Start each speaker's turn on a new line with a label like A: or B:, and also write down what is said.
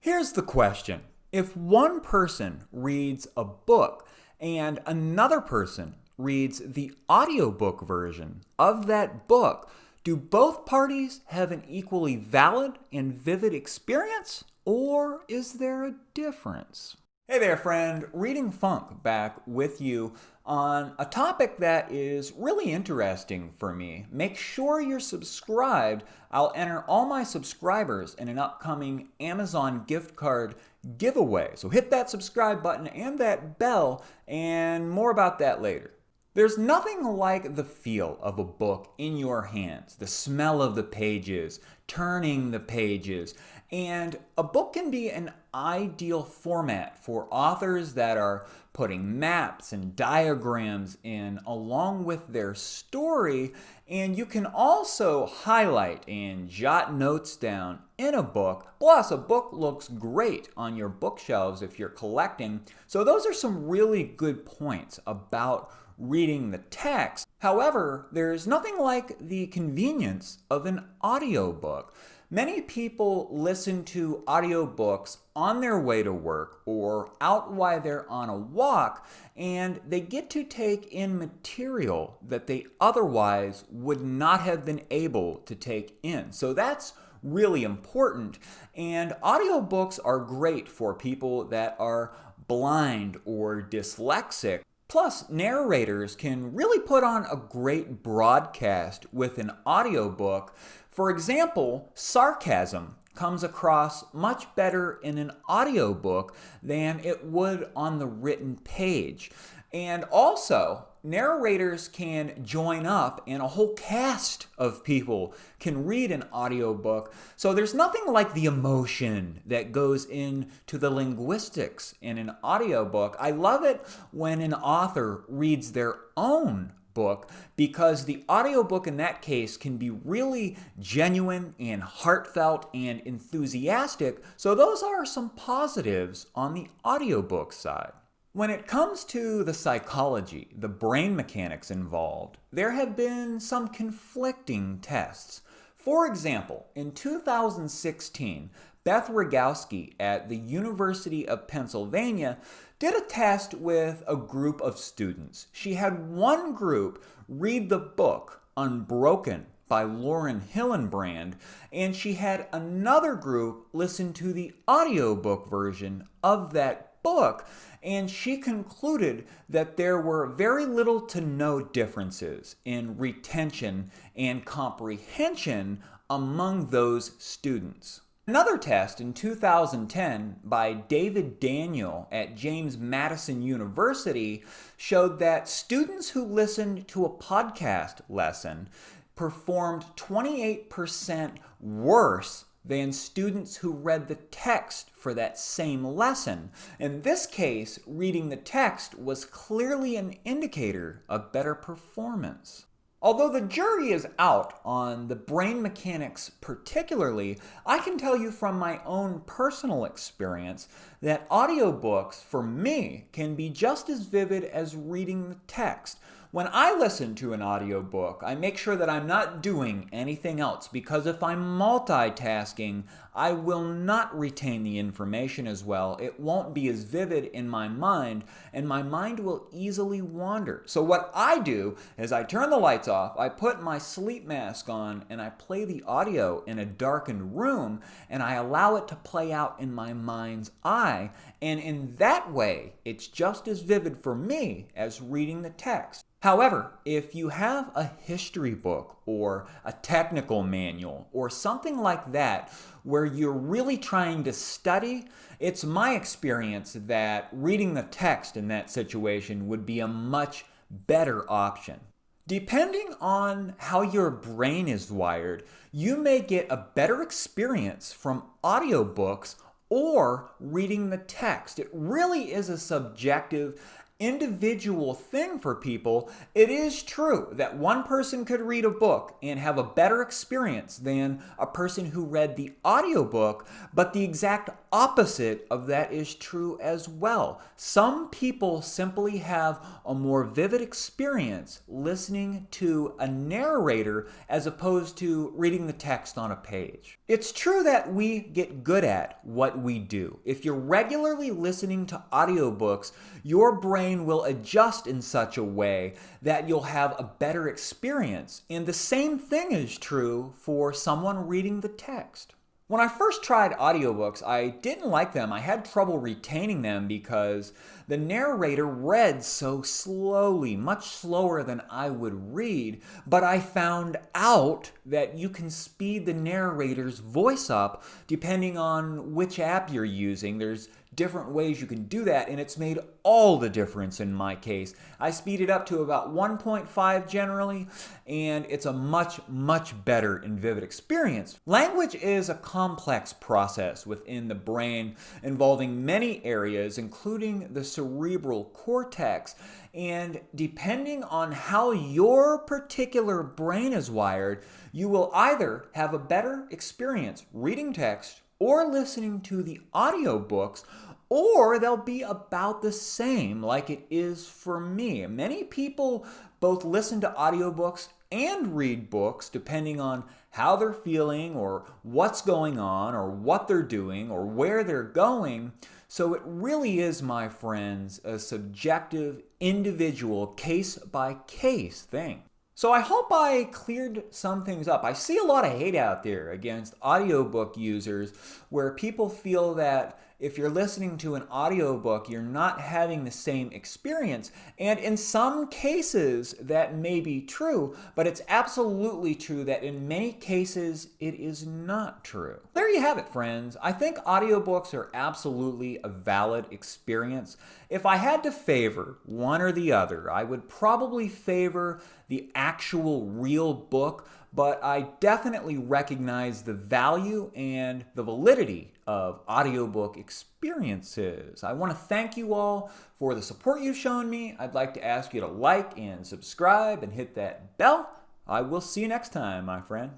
A: Here's the question. If one person reads a book and another person reads the audiobook version of that book, do both parties have an equally valid and vivid experience, or is there a difference? Hey there, friend. Reading Funk back with you on a topic that is really interesting for me. Make sure you're subscribed. I'll enter all my subscribers in an upcoming Amazon gift card giveaway. So hit that subscribe button and that bell, and more about that later. There's nothing like the feel of a book in your hands, the smell of the pages, turning the pages, and a book can be an ideal format for authors that are putting maps and diagrams in along with their story, and you can also highlight and jot notes down in a book. Plus, a book looks great on your bookshelves if you're collecting. So those are some really good points about reading the text. However, there's nothing like the convenience of an audiobook. Many people listen to audiobooks on their way to work or out while they're on a walk, and they get to take in material that they otherwise would not have been able to take in. So that's really important, and audiobooks are great for people that are blind or dyslexic. Plus, narrators can really put on a great broadcast with an audiobook. For example, sarcasm comes across much better in an audiobook than it would on the written page. And also, narrators can join up and a whole cast of people can read an audiobook. So there's nothing like the emotion that goes into the linguistics in an audiobook. I love it when an author reads their own book because the audiobook in that case can be really genuine and heartfelt and enthusiastic. So those are some positives on the audiobook side. When it comes to the psychology, the brain mechanics involved, there have been some conflicting tests. For example, in 2016, Beth Rogowski at the University of Pennsylvania did a test with a group of students. She had one group read the book Unbroken by Lauren Hillenbrand, and she had another group listen to the audiobook version of that book, and she concluded that there were very little to no differences in retention and comprehension among those students. Another test in 2010 by David Daniel at James Madison University showed that students who listened to a podcast lesson performed 28% worse than students who read the text for that same lesson. In this case, reading the text was clearly an indicator of better performance. Although the jury is out on the brain mechanics particularly, I can tell you from my own personal experience that audiobooks, for me, can be just as vivid as reading the text. When I listen to an audiobook, I make sure that I'm not doing anything else, because if I'm multitasking, I will not retain the information as well. It won't be as vivid in my mind, and my mind will easily wander. So what I do is I turn the lights off, I put my sleep mask on, and I play the audio in a darkened room, and I allow it to play out in my mind's eye. And in that way, it's just as vivid for me as reading the text. However, if you have a history book or a technical manual or something like that where you're really trying to study, it's my experience that reading the text in that situation would be a much better option. Depending on how your brain is wired, you may get a better experience from audiobooks or reading the text. It really is a subjective individual thing for people, it is true that one person could read a book and have a better experience than a person who read the audiobook, but the exact opposite of that is true as well. Some people simply have a more vivid experience listening to a narrator as opposed to reading the text on a page. It's true that we get good at what we do. If you're regularly listening to audiobooks, your brain will adjust in such a way that you'll have a better experience. And the same thing is true for someone reading the text. When I first tried audiobooks, I didn't like them. I had trouble retaining them because the narrator read so slowly, much slower than I would read. But I found out that you can speed the narrator's voice up depending on which app you're using. There's different ways you can do that, and it's made all the difference in my case. I speed it up to about 1.5 generally, and it's a much, much better and vivid experience. Language is a complex process within the brain involving many areas, including the cerebral cortex, and depending on how your particular brain is wired, you will either have a better experience reading text or listening to the audiobooks, or they'll be about the same like it is for me. Many people both listen to audiobooks and read books depending on how they're feeling or what's going on or what they're doing or where they're going. So it really is, my friends, a subjective, individual, case-by-case thing. So I hope I cleared some things up. I see a lot of hate out there against audiobook users where people feel that if you're listening to an audiobook, you're not having the same experience. And in some cases, that may be true, but it's absolutely true that in many cases, it is not true. There you have it, friends. I think audiobooks are absolutely a valid experience. If I had to favor one or the other, I would probably favor the actual real book, but I definitely recognize the value and the validity of audiobook experiences. I want to thank you all for the support you've shown me. I'd like to ask you to like and subscribe and hit that bell. I will see you next time, my friend.